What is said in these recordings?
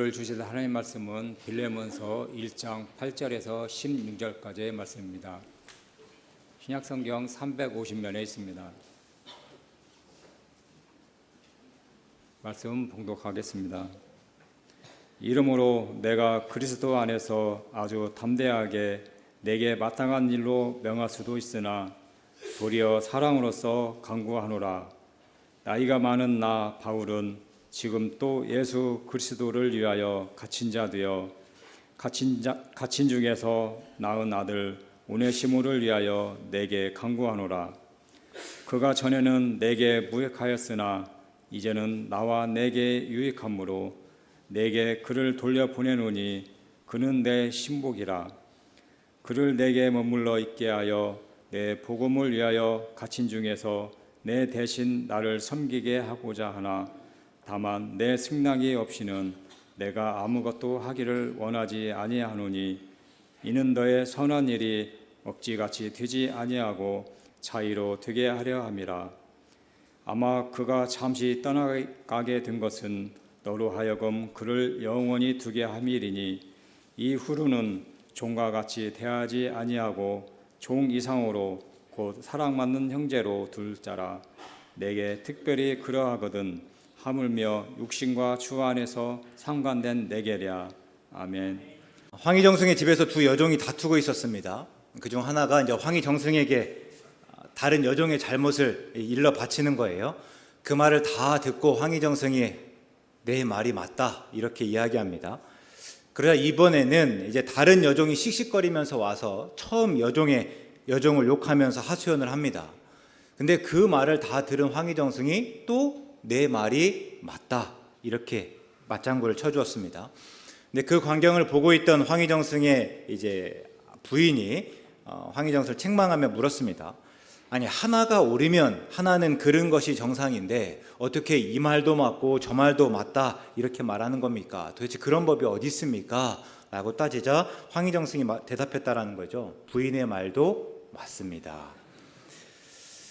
오늘 주실 하나님 말씀은 빌레몬서 1장 8절에서 16절까지의 말씀입니다. 신약성경 350면에 있습니다. 말씀 봉독하겠습니다. 이러므로 내가 그리스도 안에서 아주 담대하게 내게 마땅한 일로 명할 수도 있으나 도리어 사랑으로서 간구하노라. 나이가 많은 나 바울은 지금 또 예수 그리스도를 위하여 갇힌 자 되어 갇힌 중에서 낳은 아들 오네시모를 위하여 내게 간구하노라. 그가 전에는 내게 무익하였으나 이제는 나와 내게 유익함으로 내게 그를 돌려보내노니 그는 내 신복이라. 그를 내게 머물러 있게 하여 내 복음을 위하여 갇힌 중에서 내 대신 나를 섬기게 하고자 하나 다만 내 승낙이 없이는 내가 아무것도 하기를 원하지 아니하노니 이는 너의 선한 일이 억지같이 되지 아니하고 자의로 되게 하려 함이라. 아마 그가 잠시 떠나가게 된 것은 너로 하여금 그를 영원히 두게 함이리니 이후로는 종과 같이 대하지 아니하고 종 이상으로 곧 사랑받는 형제로 둘 자라. 내게 특별히 그러하거든 하물며 육신과 주 안에서 상관된 내게랴. 아멘. 황희정승의 집에서 두 여종이 다투고 있었습니다. 그중 하나가 이제 황희정승에게 다른 여종의 잘못을 일러 바치는 거예요. 그 말을 다 듣고 황희정승이 내 말이 맞다 이렇게 이야기합니다. 그러자 이번에는 이제 다른 여종이 씩씩거리면서 와서 처음 여종을 욕하면서 하소연을 합니다. 근데 그 말을 다 들은 황희정승이 또 내 말이 맞다 이렇게 맞장구를 쳐주었습니다. 근데 그 광경을 보고 있던 황희정승의 이제 부인이 황희정승을 책망하며 물었습니다. 아니 하나가 옳으면 하나는 그른 것이 정상인데 어떻게 이 말도 맞고 저 말도 맞다 이렇게 말하는 겁니까? 도대체 그런 법이 어디 있습니까? 라고 따지자 황희정승이 대답했다라는 거죠. 부인의 말도 맞습니다.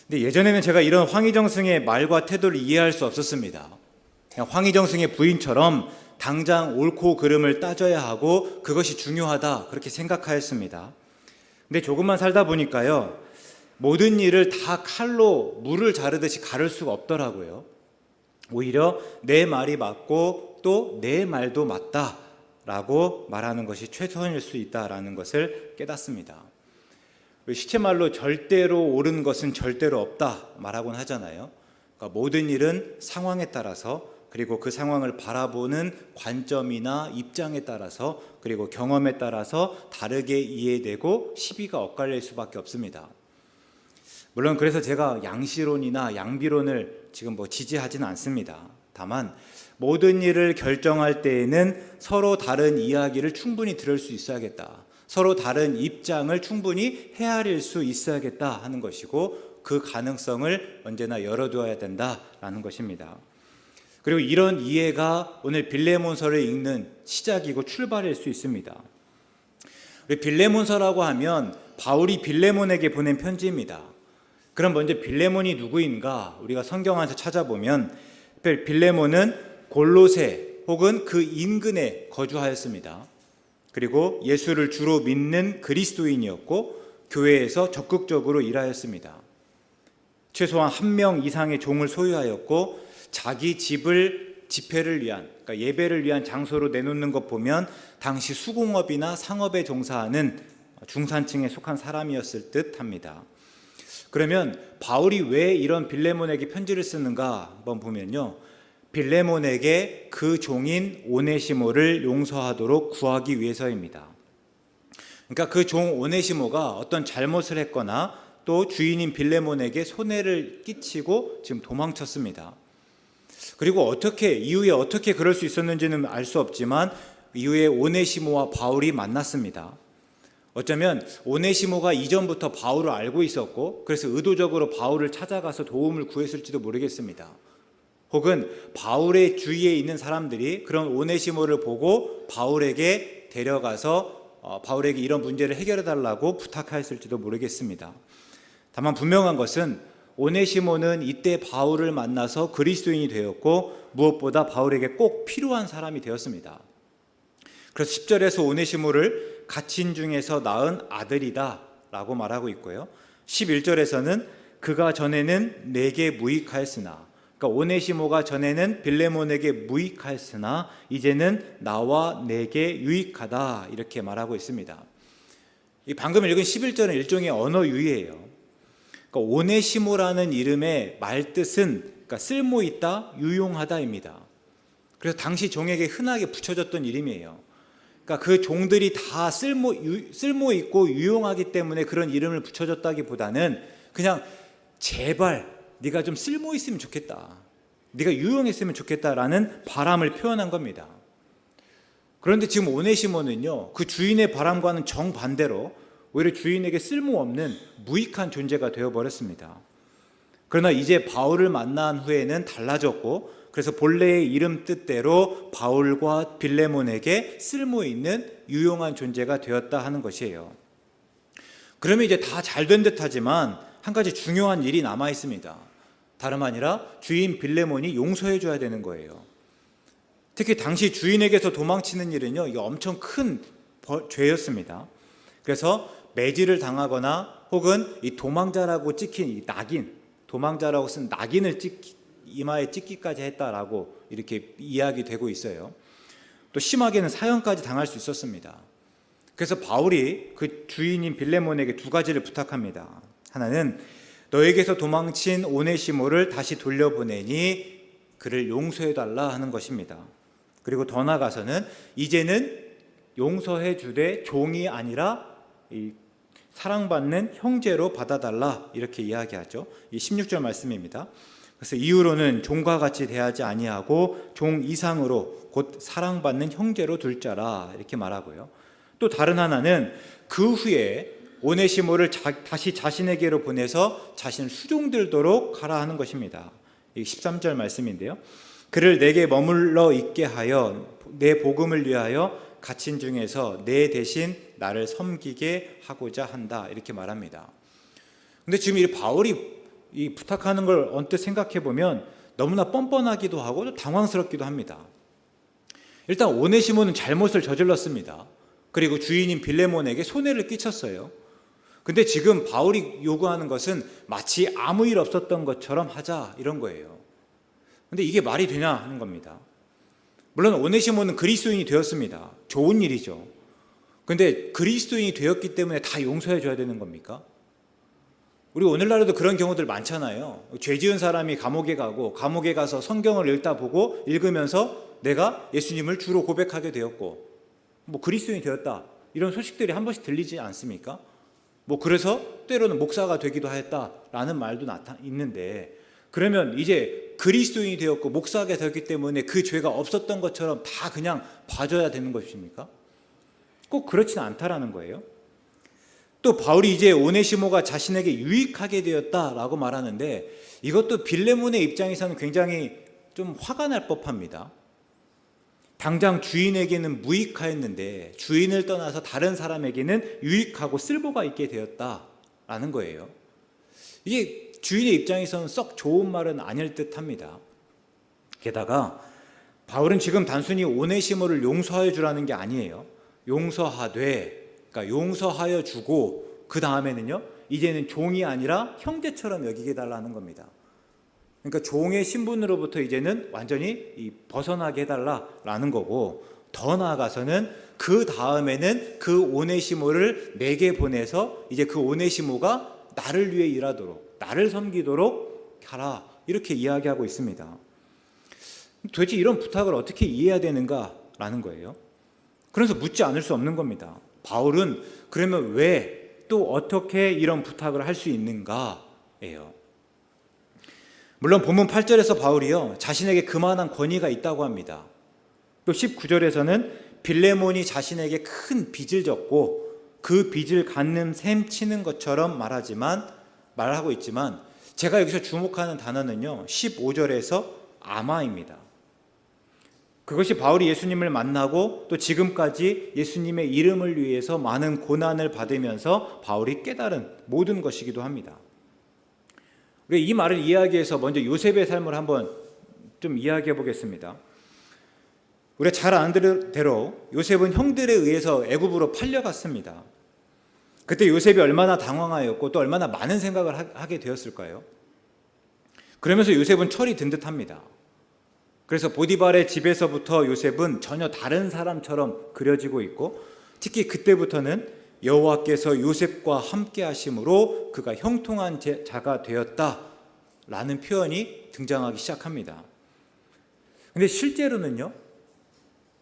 근데 예전에는 제가 이런 황희정승의 말과 태도를 이해할 수 없었습니다. 그냥 황희정승의 부인처럼 당장 옳고 그름을 따져야 하고 그것이 중요하다 그렇게 생각하였습니다. 근데 조금만 살다 보니까요, 모든 일을 다 칼로 물을 자르듯이 가를 수가 없더라고요. 오히려 내 말이 맞고 또 내 말도 맞다라고 말하는 것이 최선일 수 있다라는 것을 깨닫습니다. 시체말로 절대로 옳은 것은 절대로 없다 말하곤 하잖아요. 그러니까 모든 일은 상황에 따라서 그리고 그 상황을 바라보는 관점이나 입장에 따라서 그리고 경험에 따라서 다르게 이해되고 시비가 엇갈릴 수밖에 없습니다. 물론 그래서 제가 양시론이나 양비론을 지금 지지하지는 않습니다. 다만 모든 일을 결정할 때에는 서로 다른 이야기를 충분히 들을 수 있어야겠다. 서로 다른 입장을 충분히 헤아릴 수 있어야겠다 하는 것이고 그 가능성을 언제나 열어두어야 된다라는 것입니다. 그리고 이런 이해가 오늘 빌레몬서를 읽는 시작이고 출발일 수 있습니다. 빌레몬서라고 하면 바울이 빌레몬에게 보낸 편지입니다. 그럼 먼저 빌레몬이 누구인가 우리가 성경 안에서 찾아보면 빌레몬은 골로새 혹은 그 인근에 거주하였습니다. 그리고 예수를 주로 믿는 그리스도인이었고 교회에서 적극적으로 일하였습니다. 최소한 1명 이상의 종을 소유하였고 자기 집을 집회를 위한 그러니까 예배를 위한 장소로 내놓는 것 보면 당시 수공업이나 상업에 종사하는 중산층에 속한 사람이었을 듯합니다. 그러면 바울이 왜 이런 빌레몬에게 편지를 쓰는가 한번 보면요, 빌레몬에게 그 종인 오네시모를 용서하도록 구하기 위해서입니다. 그러니까 그 종 오네시모가 어떤 잘못을 했거나 또 주인인 빌레몬에게 손해를 끼치고 지금 도망쳤습니다. 그리고 이후에 어떻게 그럴 수 있었는지는 알 수 없지만 이후에 오네시모와 바울이 만났습니다. 어쩌면 오네시모가 이전부터 바울을 알고 있었고 그래서 의도적으로 바울을 찾아가서 도움을 구했을지도 모르겠습니다. 혹은 바울의 주위에 있는 사람들이 그런 오네시모를 보고 바울에게 데려가서 바울에게 이런 문제를 해결해 달라고 부탁하였을지도 모르겠습니다. 다만 분명한 것은 오네시모는 이때 바울을 만나서 그리스도인이 되었고 무엇보다 바울에게 꼭 필요한 사람이 되었습니다. 그래서 10절에서 오네시모를 갇힌 중에서 낳은 아들이다 라고 말하고 있고요. 11절에서는 그가 전에는 내게 무익하였으나, 그러니까 오네시모가 전에는 빌레몬에게 무익하였으나 이제는 나와 내게 유익하다, 이렇게 말하고 있습니다. 이 방금 읽은 11절은 일종의 언어 유희예요. 그러니까 오네시모라는 이름의 말뜻은 그러니까 쓸모있다, 유용하다입니다. 그래서 당시 종에게 흔하게 붙여졌던 이름이에요. 그러니까 그 종들이 다 쓸모있고 유용하기 때문에 그런 이름을 붙여줬다기보다는 그냥 제발 네가 좀 쓸모있으면 좋겠다, 네가 유용했으면 좋겠다라는 바람을 표현한 겁니다. 그런데 지금 오네시모는요, 그 주인의 바람과는 정반대로 오히려 주인에게 쓸모없는 무익한 존재가 되어버렸습니다. 그러나 이제 바울을 만난 후에는 달라졌고, 그래서 본래의 이름 뜻대로 바울과 빌레몬에게 쓸모있는 유용한 존재가 되었다 하는 것이에요. 그러면 이제 다 잘 된 듯하지만 한 가지 중요한 일이 남아 있습니다. 다름 아니라 주인 빌레몬이 용서해 줘야 되는 거예요. 특히 당시 주인에게서 도망치는 일은요, 이게 엄청 큰 죄였습니다. 그래서 매질을 당하거나 혹은 이 도망자라고 찍힌 이 낙인, 도망자라고 쓴 낙인을 이마에 찍기까지 했다라고 이렇게 이야기되고 있어요. 또 심하게는 사형까지 당할 수 있었습니다. 그래서 바울이 그 주인인 빌레몬에게 두 가지를 부탁합니다. 하나는 너에게서 도망친 오네시모를 다시 돌려보내니 그를 용서해달라 하는 것입니다. 그리고 더 나아가서는 이제는 용서해 주되 종이 아니라 이 사랑받는 형제로 받아달라, 이렇게 이야기하죠. 이 16절 말씀입니다. 그래서 이후로는 종과 같이 대하지 아니하고 종 이상으로 곧 사랑받는 형제로 둘 자라, 이렇게 말하고요. 또 다른 하나는 그 후에 오네시모를 다시 자신에게로 보내서 자신을 수종들도록 하라 하는 것입니다. 이 13절 말씀인데요. 그를 내게 머물러 있게 하여 내 복음을 위하여 갇힌 중에서 내 대신 나를 섬기게 하고자 한다, 이렇게 말합니다. 근데 지금 이 바울이 이 부탁하는 걸 언뜻 생각해 보면 너무나 뻔뻔하기도 하고 또 당황스럽기도 합니다. 일단 오네시모는 잘못을 저질렀습니다. 그리고 주인인 빌레몬에게 손해를 끼쳤어요. 근데 지금 바울이 요구하는 것은 마치 아무 일 없었던 것처럼 하자, 이런 거예요. 근데 이게 말이 되냐 하는 겁니다. 물론 오네시모는 그리스도인이 되었습니다. 좋은 일이죠. 근데 그리스도인이 되었기 때문에 다 용서해 줘야 되는 겁니까? 우리 오늘날에도 그런 경우들 많잖아요. 죄 지은 사람이 감옥에 가고 감옥에 가서 성경을 읽으면서 내가 예수님을 주로 고백하게 되었고 뭐 그리스도인이 되었다, 이런 소식들이 한 번씩 들리지 않습니까? 뭐 그래서 때로는 목사가 되기도 하였다라는 말도 있는데, 그러면 이제 그리스도인이 되었고 목사가 되었기 때문에 그 죄가 없었던 것처럼 다 그냥 봐줘야 되는 것입니까? 꼭 그렇지는 않다라는 거예요. 또 바울이 이제 오네시모가 자신에게 유익하게 되었다라고 말하는데, 이것도 빌레몬의 입장에서는 굉장히 좀 화가 날 법합니다. 당장 주인에게는 무익하였는데 주인을 떠나서 다른 사람에게는 유익하고 쓸모가 있게 되었다라는 거예요. 이게 주인의 입장에서는 썩 좋은 말은 아닐 듯합니다. 게다가 바울은 지금 단순히 오네시모를 용서하여 주라는 게 아니에요. 그러니까 용서하여 주고 그 다음에는요, 이제는 종이 아니라 형제처럼 여기게 달라는 겁니다. 그러니까 종의 신분으로부터 이제는 완전히 벗어나게 해달라라는 거고, 더 나아가서는 그 다음에는 그 오네시모를 내게 보내서 이제 그 오네시모가 나를 위해 일하도록, 나를 섬기도록 하라, 이렇게 이야기하고 있습니다. 도대체 이런 부탁을 어떻게 이해해야 되는가라는 거예요. 그래서 묻지 않을 수 없는 겁니다. 바울은 그러면 왜 또 어떻게 이런 부탁을 할 수 있는가예요. 물론 본문 8절에서 바울이요, 자신에게 그만한 권위가 있다고 합니다. 또 19절에서는 빌레몬이 자신에게 큰 빚을 졌고 그 빚을 갚는 셈 치는 것처럼 말하고 있지만, 제가 여기서 주목하는 단어는요, 15절에서 아마입니다. 그것이 바울이 예수님을 만나고 또 지금까지 예수님의 이름을 위해서 많은 고난을 받으면서 바울이 깨달은 모든 것이기도 합니다. 이 말을 이야기해서 먼저 요셉의 삶을 한번 좀 이야기해 보겠습니다. 우리가 잘 아는 대로 요셉은 형들에 의해서 애굽으로 팔려갔습니다. 그때 요셉이 얼마나 당황하였고 또 얼마나 많은 생각을 하게 되었을까요? 그러면서 요셉은 철이 든 듯합니다. 그래서 보디발의 집에서부터 요셉은 전혀 다른 사람처럼 그려지고 있고, 특히 그때부터는 여호와께서 요셉과 함께 하심으로 그가 형통한 자가 되었다라는 표현이 등장하기 시작합니다. 근데 실제로는요,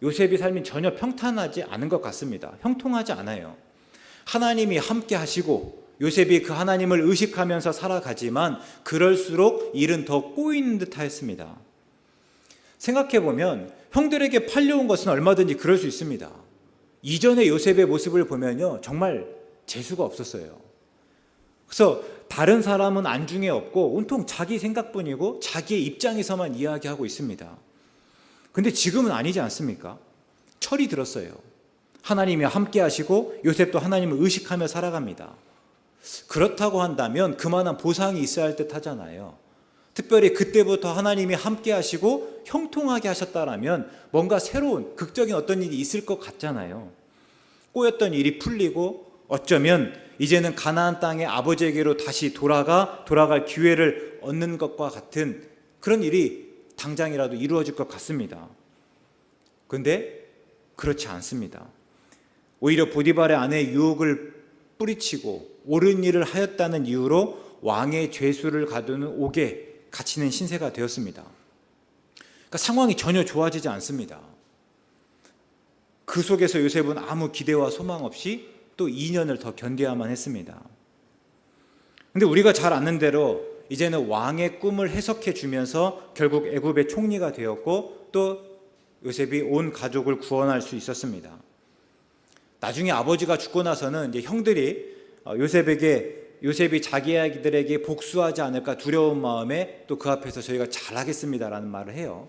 요셉의 삶이 전혀 평탄하지 않은 것 같습니다. 형통하지 않아요. 하나님이 함께 하시고 요셉이 그 하나님을 의식하면서 살아가지만 그럴수록 일은 더 꼬이는 듯 하였습니다. 생각해보면 형들에게 팔려온 것은 얼마든지 그럴 수 있습니다. 이전의 요셉의 모습을 보면요, 정말 재수가 없었어요. 그래서 다른 사람은 안중에 없고 온통 자기 생각뿐이고 자기의 입장에서만 이야기하고 있습니다. 근데 지금은 아니지 않습니까? 철이 들었어요. 하나님이 함께 하시고 요셉도 하나님을 의식하며 살아갑니다. 그렇다고 한다면 그만한 보상이 있어야 할 듯 하잖아요. 특별히 그때부터 하나님이 함께 하시고 형통하게 하셨다라면 뭔가 새로운 극적인 어떤 일이 있을 것 같잖아요. 꼬였던 일이 풀리고 어쩌면 이제는 가나안 땅의 아버지에게로 다시 돌아갈 기회를 얻는 것과 같은 그런 일이 당장이라도 이루어질 것 같습니다. 그런데 그렇지 않습니다. 오히려 보디발의 아내의 유혹을 뿌리치고 옳은 일을 하였다는 이유로 왕의 죄수를 가두는 옥에 갇히는 신세가 되었습니다. 그러니까 상황이 전혀 좋아지지 않습니다. 그 속에서 요셉은 아무 기대와 소망 없이 또 2년을 더 견뎌야만 했습니다. 그런데 우리가 잘 아는 대로 이제는 왕의 꿈을 해석해 주면서 결국 애굽의 총리가 되었고 또 요셉이 온 가족을 구원할 수 있었습니다. 나중에 아버지가 죽고 나서는 이제 형들이 요셉이 자기 아기들에게 복수하지 않을까 두려운 마음에 또 그 앞에서 저희가 잘하겠습니다라는 말을 해요.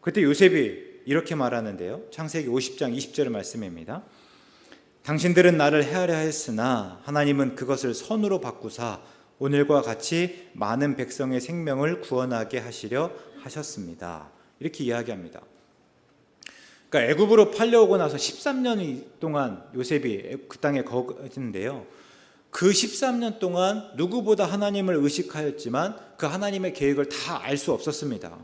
그때 요셉이 이렇게 말하는데요. 창세기 50장 20절 말씀입니다. 당신들은 나를 헤아려 했으나 하나님은 그것을 선으로 바꾸사 오늘과 같이 많은 백성의 생명을 구원하게 하시려 하셨습니다. 이렇게 이야기합니다. 그러니까 애굽으로 팔려오고 나서 13년 동안 요셉이 그 땅에 거주했는데요. 그 13년 동안 누구보다 하나님을 의식하였지만 그 하나님의 계획을 다 알 수 없었습니다.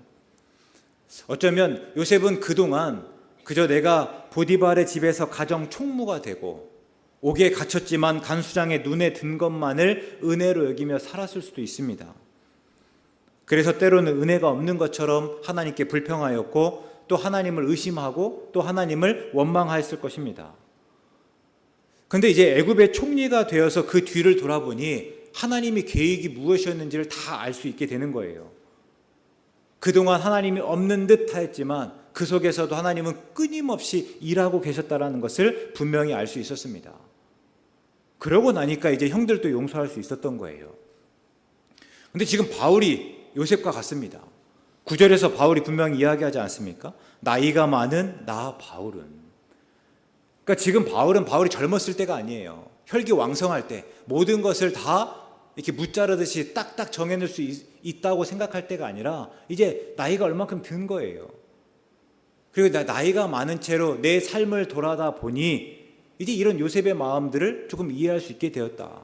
어쩌면 요셉은 그동안 그저 내가 보디발의 집에서 가정 총무가 되고 옥에 갇혔지만 간수장의 눈에 든 것만을 은혜로 여기며 살았을 수도 있습니다. 그래서 때로는 은혜가 없는 것처럼 하나님께 불평하였고 또 하나님을 의심하고 또 하나님을 원망하였을 것입니다. 그런데 이제 애굽의 총리가 되어서 그 뒤를 돌아보니 하나님의 계획이 무엇이었는지를 다 알 수 있게 되는 거예요. 그동안 하나님이 없는 듯 하였지만 그 속에서도 하나님은 끊임없이 일하고 계셨다는 것을 분명히 알 수 있었습니다. 그러고 나니까 이제 형들도 용서할 수 있었던 거예요. 그런데 지금 바울이 요셉과 같습니다. 9절에서 바울이 분명히 이야기하지 않습니까? 나이가 많은 나 바울은. 그러니까 지금 바울이 젊었을 때가 아니에요. 혈기왕성할 때 모든 것을 다 이렇게 무자르듯이 딱딱 정해낼 수 있다고 생각할 때가 아니라 이제 나이가 얼만큼 든 거예요. 그리고 나이가 많은 채로 내 삶을 돌아다 보니 이제 이런 요셉의 마음들을 조금 이해할 수 있게 되었다.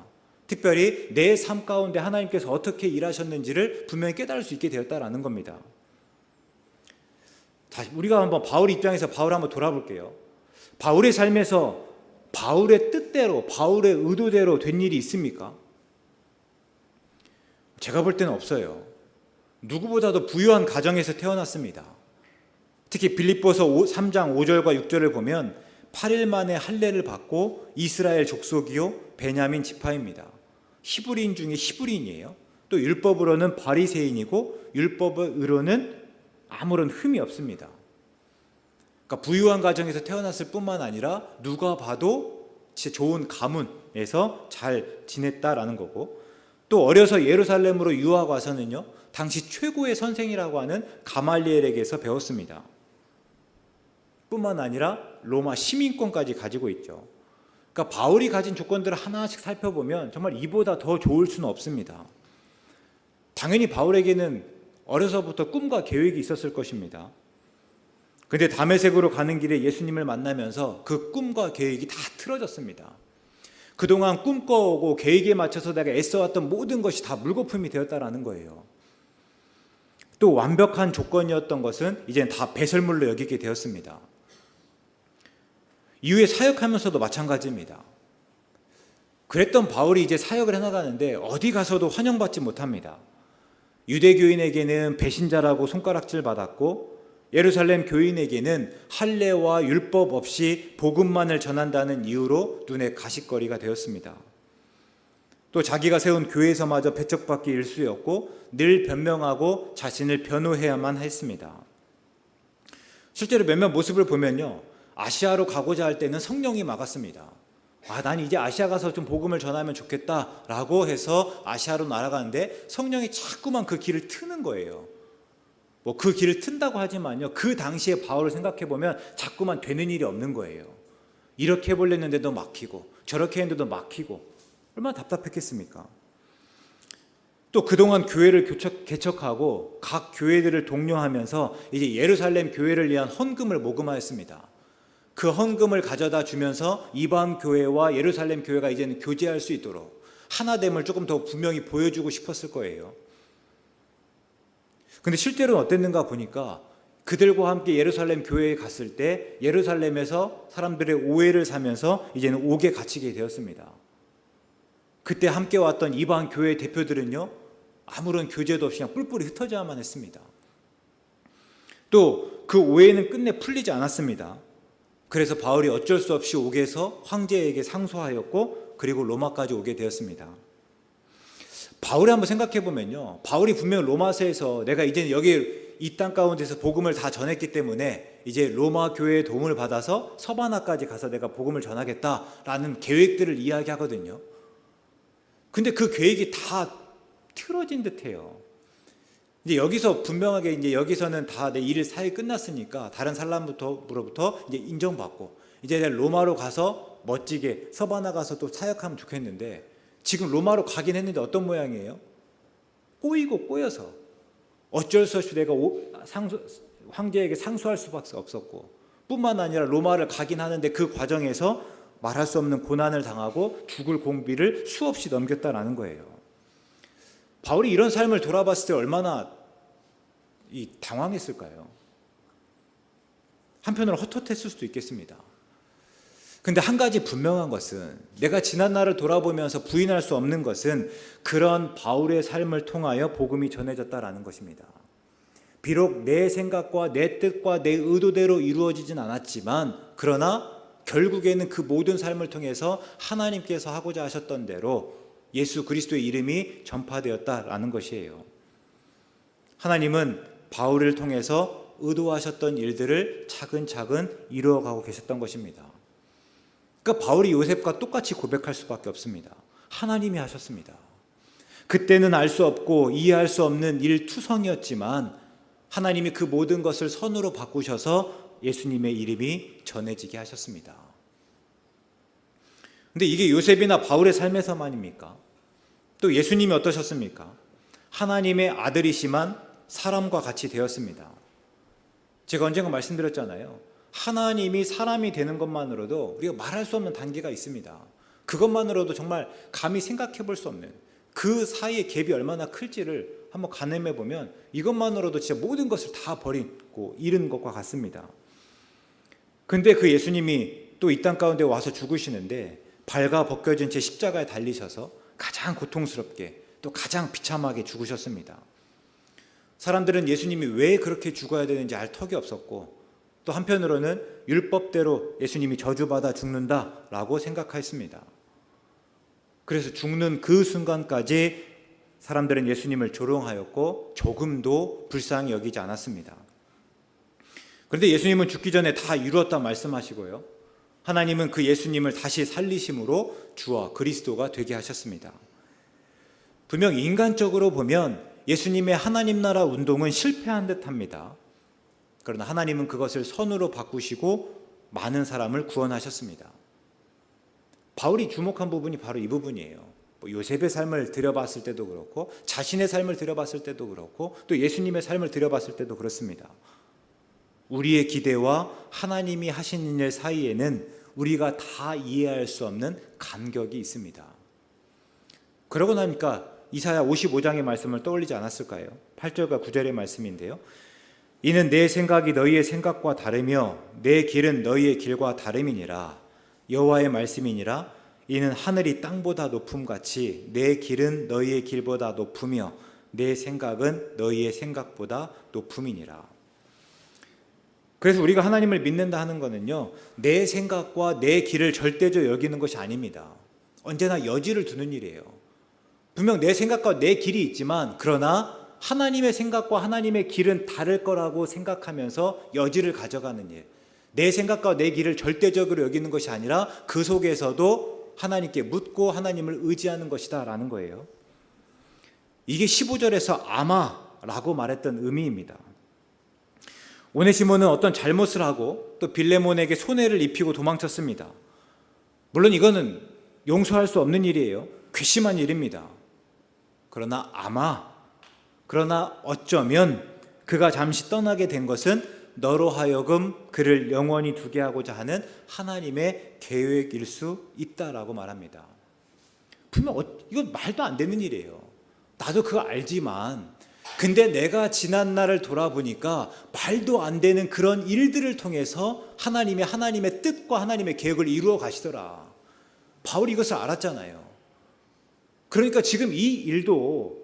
특별히 내 삶 가운데 하나님께서 어떻게 일하셨는지를 분명히 깨달을 수 있게 되었다라는 겁니다. 다시 우리가 한번 바울 입장에서 바울 한번 돌아볼게요. 바울의 삶에서 바울의 뜻대로 바울의 의도대로 된 일이 있습니까? 제가 볼 때는 없어요. 누구보다도 부유한 가정에서 태어났습니다. 특히 빌립보서 3장 5절과 6절을 보면 8일 만에 할례를 받고 이스라엘 족속이요 베냐민 지파입니다. 히브리인 중에 히브리인이에요. 또 율법으로는 바리새인이고 율법으로는 아무런 흠이 없습니다. 그러니까 부유한 가정에서 태어났을 뿐만 아니라 누가 봐도 진짜 좋은 가문에서 잘 지냈다라는 거고, 또 어려서 예루살렘으로 유학 와서는요 당시 최고의 선생이라고 하는 가말리엘에게서 배웠습니다. 뿐만 아니라 로마 시민권까지 가지고 있죠. 그러니까 바울이 가진 조건들을 하나씩 살펴보면 정말 이보다 더 좋을 수는 없습니다. 당연히 바울에게는 어려서부터 꿈과 계획이 있었을 것입니다. 근데 다메섹으로 가는 길에 예수님을 만나면서 그 꿈과 계획이 다 틀어졌습니다. 그동안 꿈꿔오고 계획에 맞춰서 내가 애써왔던 모든 것이 다 물거품이 되었다라는 거예요. 또 완벽한 조건이었던 것은 이제는 다 배설물로 여기게 되었습니다. 이후에 사역하면서도 마찬가지입니다. 그랬던 바울이 이제 사역을 해나가는데 어디 가서도 환영받지 못합니다. 유대교인에게는 배신자라고 손가락질 받았고, 예루살렘 교인에게는 할례와 율법 없이 복음만을 전한다는 이유로 눈에 가시거리가 되었습니다. 또 자기가 세운 교회에서마저 배척받기 일쑤였고 늘 변명하고 자신을 변호해야만 했습니다. 실제로 몇몇 모습을 보면요, 아시아로 가고자 할 때는 성령이 막았습니다. 난 이제 아시아 가서 좀 복음을 전하면 좋겠다라고 해서 아시아로 날아가는데 성령이 자꾸만 그 길을 트는 거예요. 그 길을 튼다고 하지만요, 그 당시에 바울을 생각해 보면 자꾸만 되는 일이 없는 거예요. 이렇게 해보려는데도 막히고 저렇게 했는데도 막히고 얼마나 답답했겠습니까? 또 그동안 교회를 개척하고 각 교회들을 독려하면서 이제 예루살렘 교회를 위한 헌금을 모금하였습니다. 그 헌금을 가져다 주면서 이방 교회와 예루살렘 교회가 이제는 교제할 수 있도록 하나됨을 조금 더 분명히 보여주고 싶었을 거예요. 근데 실제로는 어땠는가 보니까 그들과 함께 예루살렘 교회에 갔을 때 예루살렘에서 사람들의 오해를 사면서 이제는 옥에 갇히게 되었습니다. 그때 함께 왔던 이방 교회 대표들은요, 아무런 교제도 없이 그냥 뿔뿔이 흩어져야만 했습니다. 또 그 오해는 끝내 풀리지 않았습니다. 그래서 바울이 어쩔 수 없이 옥에서 황제에게 상소하였고 그리고 로마까지 오게 되었습니다. 바울이 한번 생각해 보면요, 바울이 분명 로마서에서 내가 이제 여기 이 땅 가운데서 복음을 다 전했기 때문에 이제 로마 교회의 도움을 받아서 서바나까지 가서 내가 복음을 전하겠다라는 계획들을 이야기하거든요. 근데 그 계획이 다 틀어진 듯해요. 이제 여기서 분명하게 이제 여기서는 다 내 일 사역이 끝났으니까 다른 사람부터 이제 인정받고 이제 내가 로마로 가서 멋지게 서바나 가서 또 사역하면 좋겠는데, 지금 로마로 가긴 했는데 어떤 모양이에요? 꼬이고 꼬여서 어쩔 수 없이 내가 황제에게 상소할 수밖에 없었고, 뿐만 아니라 로마를 가긴 하는데 그 과정에서 말할 수 없는 고난을 당하고 죽을 공비를 수없이 넘겼다라는 거예요. 바울이 이런 삶을 돌아봤을 때 얼마나 당황했을까요? 한편으로 헛헛했을 수도 있겠습니다. 근데 한 가지 분명한 것은, 내가 지난 날을 돌아보면서 부인할 수 없는 것은 그런 바울의 삶을 통하여 복음이 전해졌다라는 것입니다. 비록 내 생각과 내 뜻과 내 의도대로 이루어지진 않았지만, 그러나 결국에는 그 모든 삶을 통해서 하나님께서 하고자 하셨던 대로 예수 그리스도의 이름이 전파되었다라는 것이에요. 하나님은 바울을 통해서 의도하셨던 일들을 차근차근 이루어가고 계셨던 것입니다. 그러니까 바울이 요셉과 똑같이 고백할 수밖에 없습니다. 하나님이 하셨습니다. 그때는 알 수 없고 이해할 수 없는 일투성이었지만 하나님이 그 모든 것을 선으로 바꾸셔서 예수님의 이름이 전해지게 하셨습니다. 근데 이게 요셉이나 바울의 삶에서만입니까? 또 예수님이 어떠셨습니까? 하나님의 아들이시만 사람과 같이 되었습니다. 제가 언젠가 말씀드렸잖아요. 하나님이 사람이 되는 것만으로도 우리가 말할 수 없는 단계가 있습니다. 그것만으로도 정말 감히 생각해 볼 수 없는, 그 사이의 갭이 얼마나 클지를 한번 가늠해 보면 이것만으로도 진짜 모든 것을 다 버리고 잃은 것과 같습니다. 근데 그 예수님이 또 이 땅 가운데 와서 죽으시는데 발가 벗겨진 채 십자가에 달리셔서 가장 고통스럽게 또 가장 비참하게 죽으셨습니다. 사람들은 예수님이 왜 그렇게 죽어야 되는지 알 턱이 없었고, 또 한편으로는 율법대로 예수님이 저주받아 죽는다라고 생각했습니다. 그래서 죽는 그 순간까지 사람들은 예수님을 조롱하였고 조금도 불쌍히 여기지 않았습니다. 그런데 예수님은 죽기 전에 다 이루었다 말씀하시고요, 하나님은 그 예수님을 다시 살리심으로 주와 그리스도가 되게 하셨습니다. 분명 인간적으로 보면 예수님의 하나님 나라 운동은 실패한 듯합니다. 그러나 하나님은 그것을 선으로 바꾸시고 많은 사람을 구원하셨습니다. 바울이 주목한 부분이 바로 이 부분이에요. 요셉의 삶을 들여봤을 때도 그렇고, 자신의 삶을 들여봤을 때도 그렇고, 또 예수님의 삶을 들여봤을 때도 그렇습니다. 우리의 기대와 하나님이 하시는 일 사이에는 우리가 다 이해할 수 없는 간격이 있습니다. 그러고 나니까 이사야 55장의 말씀을 떠올리지 않았을까요? 8절과 9절의 말씀인데요. 이는 내 생각이 너희의 생각과 다르며 내 길은 너희의 길과 다름이니라. 여호와의 말씀이니라. 이는 하늘이 땅보다 높음같이 내 길은 너희의 길보다 높으며 내 생각은 너희의 생각보다 높음이니라. 그래서 우리가 하나님을 믿는다 하는 것은요, 내 생각과 내 길을 절대적 여기는 것이 아닙니다. 언제나 여지를 두는 일이에요. 분명 내 생각과 내 길이 있지만, 그러나 하나님의 생각과 하나님의 길은 다를 거라고 생각하면서 여지를 가져가는 일. 내 생각과 내 길을 절대적으로 여기는 것이 아니라 그 속에서도 하나님께 묻고 하나님을 의지하는 것이다 라는 거예요. 이게 15절에서 아마라고 말했던 의미입니다. 오네시모는 어떤 잘못을 하고 또 빌레몬에게 손해를 입히고 도망쳤습니다. 물론 이거는 용서할 수 없는 일이에요. 괘씸한 일입니다. 그러나 어쩌면 그가 잠시 떠나게 된 것은 너로 하여금 그를 영원히 두게 하고자 하는 하나님의 계획일 수 있다라고 말합니다. 분명 이건 말도 안 되는 일이에요. 나도 그거 알지만, 근데 내가 지난 날을 돌아보니까 말도 안 되는 그런 일들을 통해서 하나님의 뜻과 하나님의 계획을 이루어 가시더라. 바울이 이것을 알았잖아요. 그러니까 지금 이 일도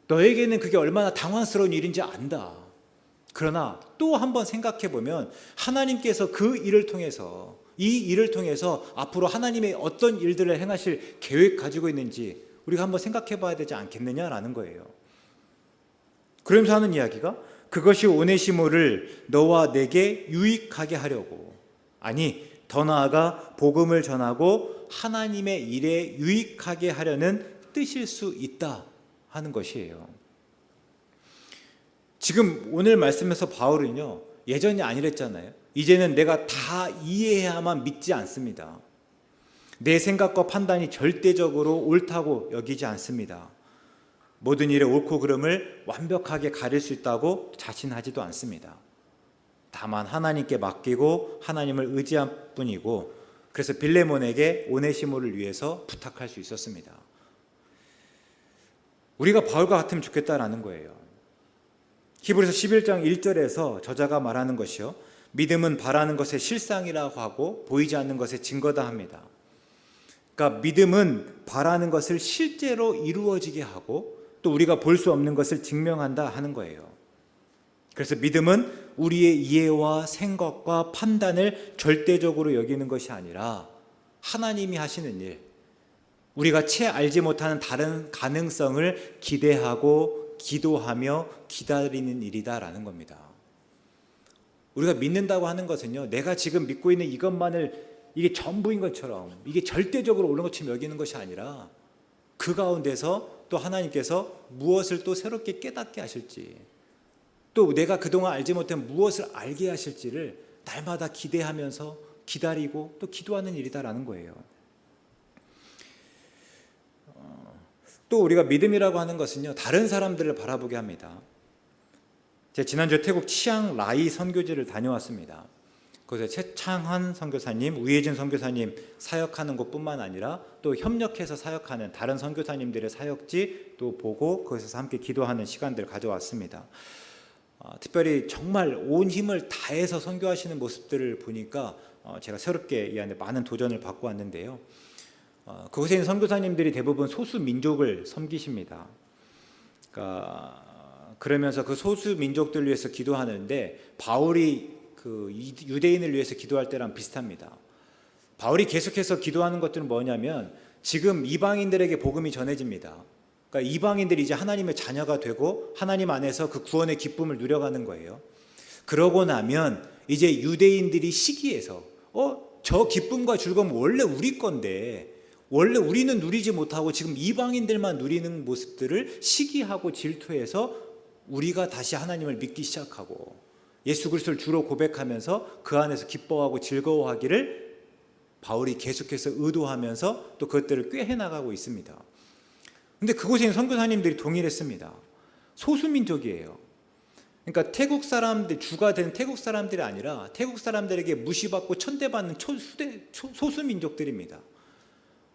너에게는 그게 얼마나 당황스러운 일인지 안다. 그러나 또 한번 생각해 보면 하나님께서 그 일을 통해서, 이 일을 통해서 앞으로 하나님의 어떤 일들을 행하실 계획 가지고 있는지 우리가 한번 생각해 봐야 되지 않겠느냐라는 거예요. 그러면서 하는 이야기가, 그것이 오네시모를 너와 내게 유익하게 하려고, 아니 더 나아가 복음을 전하고 하나님의 일에 유익하게 하려는 뜻일 수 있다 하는 것이에요. 지금 오늘 말씀에서 바울은요, 예전이 아니랬잖아요. 이제는 내가 다 이해해야만 믿지 않습니다. 내 생각과 판단이 절대적으로 옳다고 여기지 않습니다. 모든 일의 옳고 그름을 완벽하게 가릴 수 있다고 자신하지도 않습니다. 다만 하나님께 맡기고 하나님을 의지할 뿐이고, 그래서 빌레몬에게 오네시모를 위해서 부탁할 수 있었습니다. 우리가 바울과 같으면 좋겠다라는 거예요. 히브리서 11장 1절에서 저자가 말하는 것이요, 믿음은 바라는 것의 실상이라고 하고 보이지 않는 것의 증거다 합니다. 그러니까 믿음은 바라는 것을 실제로 이루어지게 하고 또 우리가 볼 수 없는 것을 증명한다 하는 거예요. 그래서 믿음은 우리의 이해와 생각과 판단을 절대적으로 여기는 것이 아니라 하나님이 하시는 일, 우리가 채 알지 못하는 다른 가능성을 기대하고 기도하며 기다리는 일이다라는 겁니다. 우리가 믿는다고 하는 것은요, 내가 지금 믿고 있는 이것만을 이게 전부인 것처럼, 이게 절대적으로 옳은 것처럼 여기는 것이 아니라 그 가운데서 또 하나님께서 무엇을 또 새롭게 깨닫게 하실지, 또 내가 그동안 알지 못한 무엇을 알게 하실지를 날마다 기대하면서 기다리고 또 기도하는 일이다라는 거예요. 또 우리가 믿음이라고 하는 것은요, 다른 사람들을 바라보게 합니다. 제가 지난주에 태국 치앙라이 선교지를 다녀왔습니다. 거기서 최창환 선교사님, 우예진 선교사님 사역하는 곳뿐만 아니라 또 협력해서 사역하는 다른 선교사님들의 사역지도 보고 거기서 함께 기도하는 시간들을 가져왔습니다. 특별히 정말 온 힘을 다해서 선교하시는 모습들을 보니까 제가 새롭게 이 안에 많은 도전을 받고 왔는데요. 그곳에 있는 선교사님들이 대부분 소수 민족을 섬기십니다. 그러면서 그 소수 민족들을 위해서 기도하는데 바울이 그 유대인을 위해서 기도할 때랑 비슷합니다. 바울이 계속해서 기도하는 것들은 뭐냐면, 지금 이방인들에게 복음이 전해집니다. 그러니까 이방인들이 이제 하나님의 자녀가 되고 하나님 안에서 그 구원의 기쁨을 누려가는 거예요. 그러고 나면 이제 유대인들이 시기해서 저 기쁨과 즐거움 원래 우리 건데, 원래 우리는 누리지 못하고 지금 이방인들만 누리는 모습들을 시기하고 질투해서 우리가 다시 하나님을 믿기 시작하고 예수 그리스도를 주로 고백하면서 그 안에서 기뻐하고 즐거워하기를 바울이 계속해서 의도하면서 또 그것들을 꾀해 나가고 있습니다. 그런데 그곳에 있는 선교사님들이 동일했습니다. 소수민족이에요. 그러니까 태국 사람들, 주가 된 태국 사람들이 아니라 태국 사람들에게 무시받고 천대받는 소수민족들입니다.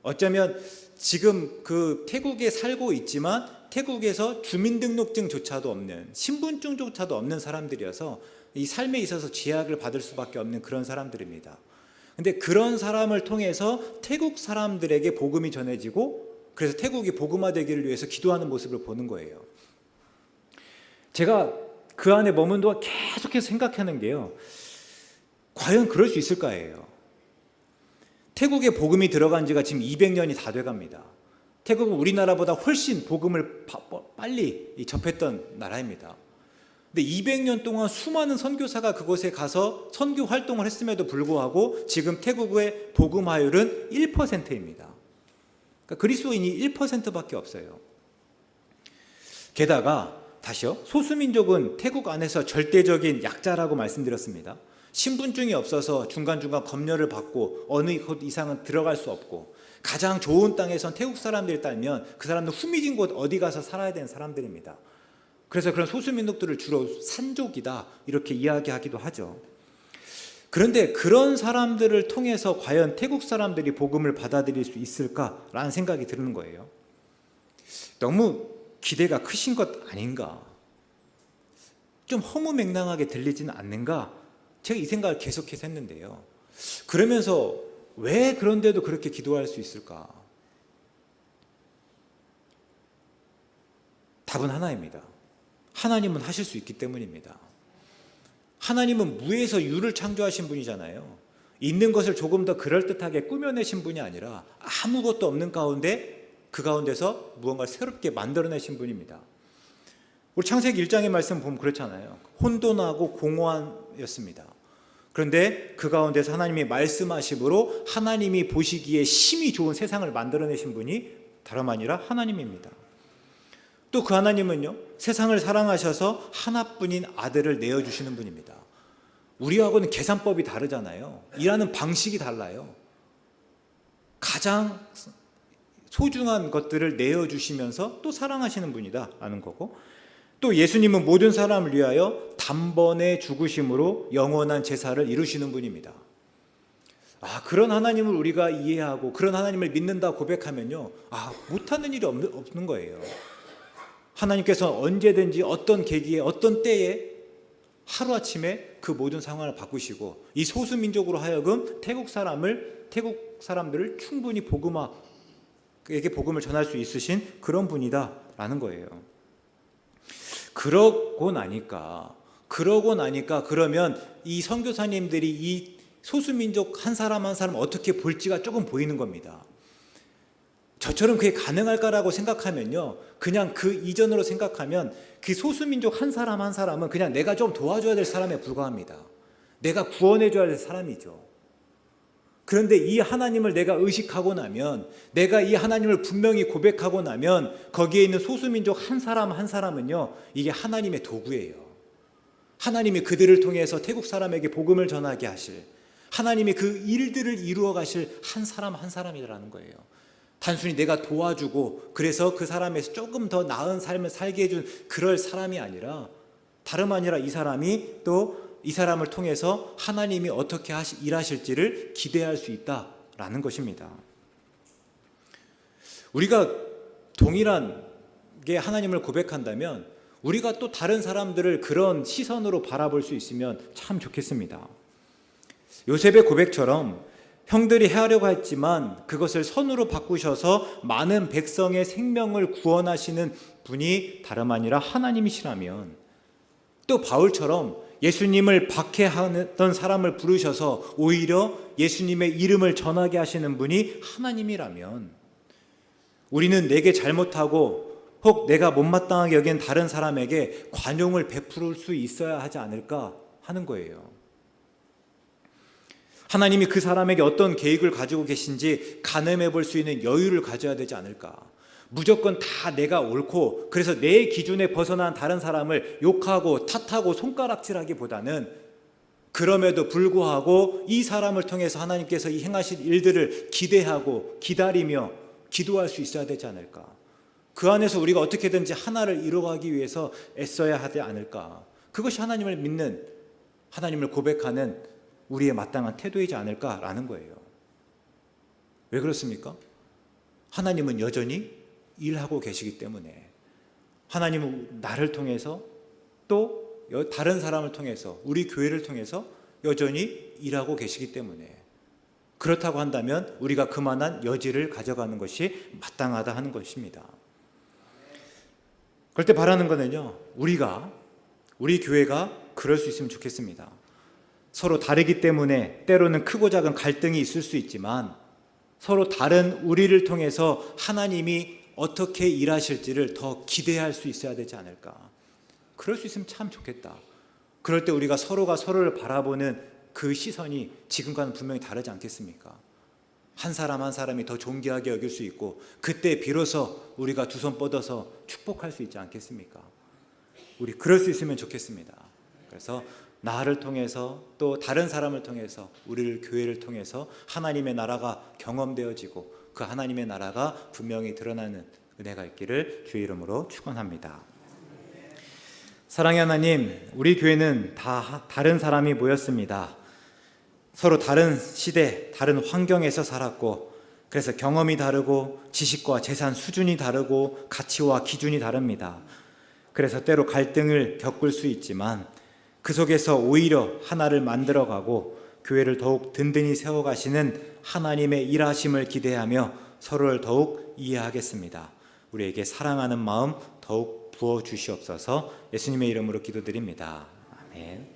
어쩌면 지금 그 태국에 살고 있지만 태국에서 주민등록증조차도 없는, 신분증조차도 없는 사람들이어서 이 삶에 있어서 제약을 받을 수밖에 없는 그런 사람들입니다. 근데 그런 사람을 통해서 태국 사람들에게 복음이 전해지고, 그래서 태국이 복음화되기를 위해서 기도하는 모습을 보는 거예요. 제가 그 안에 머문 동안 계속해서 생각하는 게요, 과연 그럴 수 있을까예요. 태국에 복음이 들어간 지가 지금 200년이 다 돼갑니다. 태국은 우리나라보다 훨씬 복음을 빨리 접했던 나라입니다. 근데 200년 동안 수많은 선교사가 그곳에 가서 선교 활동을 했음에도 불구하고 지금 태국의 복음화율은 1%입니다. 그러니까 그리스도인이 1%밖에 없어요. 게다가 다시요, 소수민족은 태국 안에서 절대적인 약자라고 말씀드렸습니다. 신분증이 없어서 중간중간 검열을 받고 어느 곳 이상은 들어갈 수 없고, 가장 좋은 땅에선 태국 사람들이 따면 그 사람들 후미진 곳 어디 가서 살아야 되는 사람들입니다. 그래서 그런 소수민족들을 주로 산족이다 이렇게 이야기하기도 하죠. 그런데 그런 사람들을 통해서 과연 태국 사람들이 복음을 받아들일 수 있을까라는 생각이 드는 거예요. 너무 기대가 크신 것 아닌가, 좀 허무맹랑하게 들리지는 않는가, 제가 이 생각을 계속해서 했는데요. 그러면서 왜 그런데도 그렇게 기도할 수 있을까? 답은 하나입니다. 하나님은 하실 수 있기 때문입니다. 하나님은 무에서 유를 창조하신 분이잖아요. 있는 것을 조금 더 그럴듯하게 꾸며내신 분이 아니라 아무것도 없는 가운데, 그 가운데서 무언가를 새롭게 만들어내신 분입니다. 우리 창세기 1장의 말씀 보면 그렇잖아요. 혼돈하고 공허한이었습니다. 그런데 그 가운데서 하나님이 말씀하심으로 하나님이 보시기에 심히 좋은 세상을 만들어내신 분이 다름 아니라 하나님입니다. 또 그 하나님은요, 세상을 사랑하셔서 하나뿐인 아들을 내어주시는 분입니다. 우리하고는 계산법이 다르잖아요. 일하는 방식이 달라요. 가장 소중한 것들을 내어주시면서 또 사랑하시는 분이다라는 거고, 또 예수님은 모든 사람을 위하여 단번에 죽으심으로 영원한 제사를 이루시는 분입니다. 그런 하나님을 우리가 이해하고 그런 하나님을 믿는다 고백하면요, 못하는 일이 없는 거예요. 하나님께서 언제든지 어떤 계기에 어떤 때에 하루아침에 그 모든 상황을 바꾸시고 이 소수민족으로 하여금 태국 사람들을 충분히 복음화에게 복음을 전할 수 있으신 그런 분이다라는 거예요. 그러고 나니까 그러면 이 선교사님들이 이 소수민족 한 사람 한 사람 어떻게 볼지가 조금 보이는 겁니다. 저처럼 그게 가능할까라고 생각하면요, 그냥 그 이전으로 생각하면 그 소수민족 한 사람 한 사람은 그냥 내가 좀 도와줘야 될 사람에 불과합니다. 내가 구원해줘야 될 사람이죠. 그런데 이 하나님을 내가 의식하고 나면, 내가 이 하나님을 분명히 고백하고 나면 거기에 있는 소수민족 한 사람 한 사람은요, 이게 하나님의 도구예요. 하나님이 그들을 통해서 태국 사람에게 복음을 전하게 하실, 하나님이 그 일들을 이루어 가실 한 사람 한 사람이라는 거예요. 단순히 내가 도와주고 그래서 그 사람에서 조금 더 나은 삶을 살게 해준 그럴 사람이 아니라, 다름 아니라 이 사람이 또 이 사람을 통해서 하나님이 어떻게 일하실지를 기대할 수 있다라는 것입니다. 우리가 동일하게 하나님을 고백한다면 우리가 또 다른 사람들을 그런 시선으로 바라볼 수 있으면 참 좋겠습니다. 요셉의 고백처럼 형들이 해하려고 했지만 그것을 선으로 바꾸셔서 많은 백성의 생명을 구원하시는 분이 다름 아니라 하나님이시라면, 또 바울처럼 예수님을 박해하던 사람을 부르셔서 오히려 예수님의 이름을 전하게 하시는 분이 하나님이라면, 우리는 내게 잘못하고 혹 내가 못마땅하게 여긴 다른 사람에게 관용을 베풀 수 있어야 하지 않을까 하는 거예요. 하나님이 그 사람에게 어떤 계획을 가지고 계신지 가늠해 볼 수 있는 여유를 가져야 되지 않을까. 무조건 다 내가 옳고 그래서 내 기준에 벗어난 다른 사람을 욕하고 탓하고 손가락질하기보다는, 그럼에도 불구하고 이 사람을 통해서 하나님께서 이 행하실 일들을 기대하고 기다리며 기도할 수 있어야 되지 않을까. 그 안에서 우리가 어떻게든지 하나를 이루어가기 위해서 애써야 하지 않을까. 그것이 하나님을 믿는, 하나님을 고백하는 우리의 마땅한 태도이지 않을까라는 거예요. 왜 그렇습니까? 하나님은 여전히 일하고 계시기 때문에, 하나님은 나를 통해서 또 다른 사람을 통해서, 우리 교회를 통해서 여전히 일하고 계시기 때문에, 그렇다고 한다면 우리가 그만한 여지를 가져가는 것이 마땅하다 하는 것입니다. 그럴 때 바라는 거는요, 우리 교회가 그럴 수 있으면 좋겠습니다. 서로 다르기 때문에 때로는 크고 작은 갈등이 있을 수 있지만, 서로 다른 우리를 통해서 하나님이 어떻게 일하실지를 더 기대할 수 있어야 되지 않을까. 그럴 수 있으면 참 좋겠다. 그럴 때 우리가 서로가 서로를 바라보는 그 시선이 지금과는 분명히 다르지 않겠습니까? 한 사람 한 사람이 더 존귀하게 여길 수 있고, 그때 비로소 우리가 두 손 뻗어서 축복할 수 있지 않겠습니까? 우리 그럴 수 있으면 좋겠습니다. 그래서 나를 통해서 또 다른 사람을 통해서, 우리를 교회를 통해서 하나님의 나라가 경험되어지고 그 하나님의 나라가 분명히 드러나는 은혜가 있기를 주의 이름으로 축원합니다. 사랑의 하나님, 우리 교회는 다 다른 사람이 모였습니다. 서로 다른 시대, 다른 환경에서 살았고, 그래서 경험이 다르고 지식과 재산 수준이 다르고 가치와 기준이 다릅니다. 그래서 때로 갈등을 겪을 수 있지만 그 속에서 오히려 하나를 만들어가고 교회를 더욱 든든히 세워가시는 하나님의 일하심을 기대하며 서로를 더욱 이해하겠습니다. 우리에게 사랑하는 마음 더욱 부어주시옵소서. 예수님의 이름으로 기도드립니다. 아멘.